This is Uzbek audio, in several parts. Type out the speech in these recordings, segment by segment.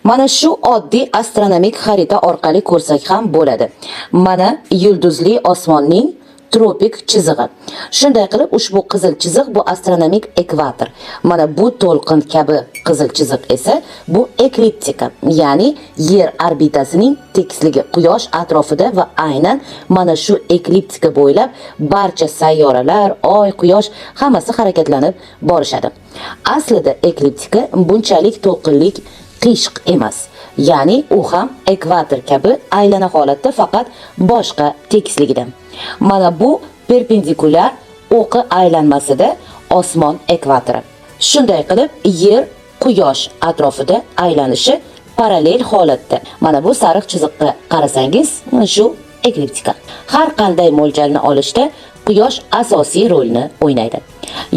Mana shu oddiy astronomik xarita orqali ko'rsak ham bo'ladi. Mana yulduzli osmonning tropik chizig'i. Shunday qilib ushbu qizil chiziq bu astronomik ekvator. Mana bu to'lqin kabi qizil chiziq esa bu ekliptika, ya'ni yer orbitasining tekisligi quyosh atrofida va aynan mana shu ekliptika bo'ylab barcha sayyoralar, oy, quyosh hammasi harakatlanib borishadi. Aslida ekliptika bunchalik to'lqinlik qishq emas. Ya'ni u ham ekvator kabi aylana holatda, faqat boshqa tekisligida. Mana bu perpendikulyar o'qi aylanmasida osmon ekvatori. Shunday qilib yer quyosh atrofida aylanishi parallel holatda. Mana bu sariq chiziqqa qarasangiz, shu ekliptika. Har qanday mo'ljalni olishda quyosh asosiy rolni o'ynaydi.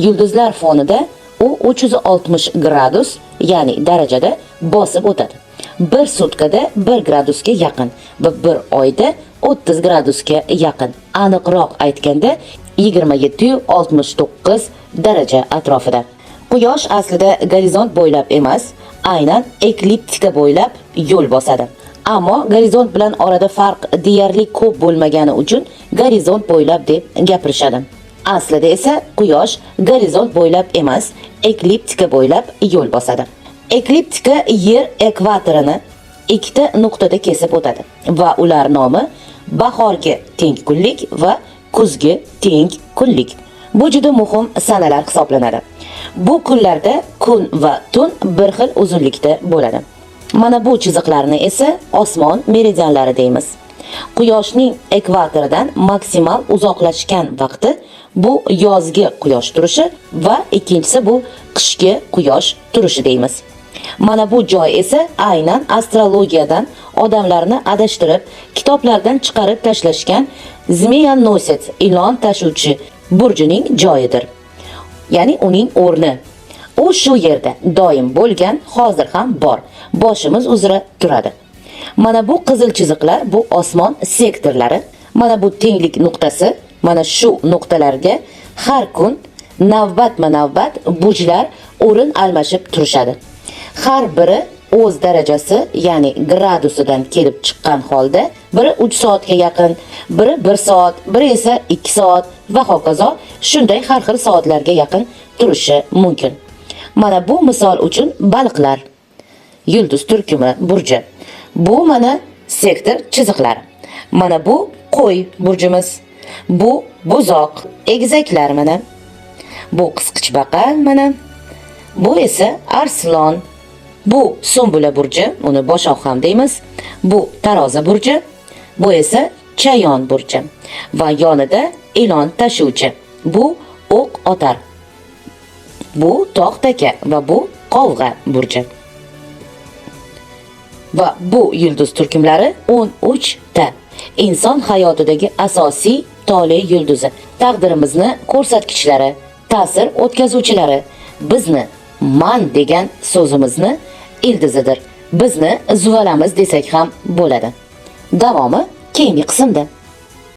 Yulduzlar fonida u 360 gradus, ya'ni darajada bosib o'tadi. Bir sutkada 1 gradusga yaqin va bir oyda 30 gradusga yaqin. Aniqroq aytganda 2769 daraja atrofida. Quyosh aslida gorizont bo'ylab emas, aynan ekliptika bo'ylab yo'l bosadi. Ammo gorizont bilan orada farq deyarli ko'p bo'lmagani uchun gorizont bo'ylab deb gapirishadi. Aslida esa quyosh gorizont bo'ylab emas, ekliptika bo'ylab yo'l bosadi. Ekliptika yer ekvatorini ikkita nuqtada kesib o'tadi va ular nomi bahorgi teng kunlik va kuzgi teng kunlik. Bu juda muhim sanalar hisoblanadi. Bu kunlarda kun va tun bir xil uzunlikda bo'ladi. Mana bu chiziqlarni esa osmon meridianlari deymiz. Quyoshning ekvatoridan maksimal uzoqlashgan vaqti bu yozgi quyosh turishi va ikkinchisi bu qishki quyosh turishi deymiz. Mana bu joy esa aynan astrologiyadan odamlarni adashtirib, kitoblardan chiqarib tashlashgan Zmeyanosets, ilon tashuvchi burjining joyidir. Ya'ni uning o'rni. U shu yerda doim bo'lgan, hozir ham bor. Boshimiz uzra turadi. Mana bu qizil chiziqlar bu osmon sektorlari. Mana bu tenglik nuqtasi. Mana shu nuqtalarga har kun navbatma-navbat burjlar o'rin almashib turishadi. Har biri o'z darajasi, ya'ni gradusidan kelib chiqqan holda, biri 3 soatga yaqin, biri 1 soat, biri esa 2 soat va hokazo shunday har xil soatlarga yaqin turishi mumkin. Mana bu misol uchun baliqlar, yulduz turkumi burji. Bu mana sektor chiziqlari. Mana bu qo'y burjimiz. Bu buzoq, egizaklar mana. Bu qisqichbaqa mana. Bu esa arslon. Bu sumbula burji, uni boshoq ham deymiz. Bu tarozi burji. Bu esa chayon burji. Va yonida ilon tashuvchi. Bu o'q otar. Bu tog'-taka va bu qovg'a burji. Va bu yulduz turkumlari 13 ta. Inson hayotidagi asosiy tole yulduzi. Taqdirimizni ko'rsatkichlari, ta'sir o'tkazuvchilari. Bizni man degan so'zimizni ildizidir. Bizni zuvalamiz desak ham bo'ladi. Davomi keyingi qismda.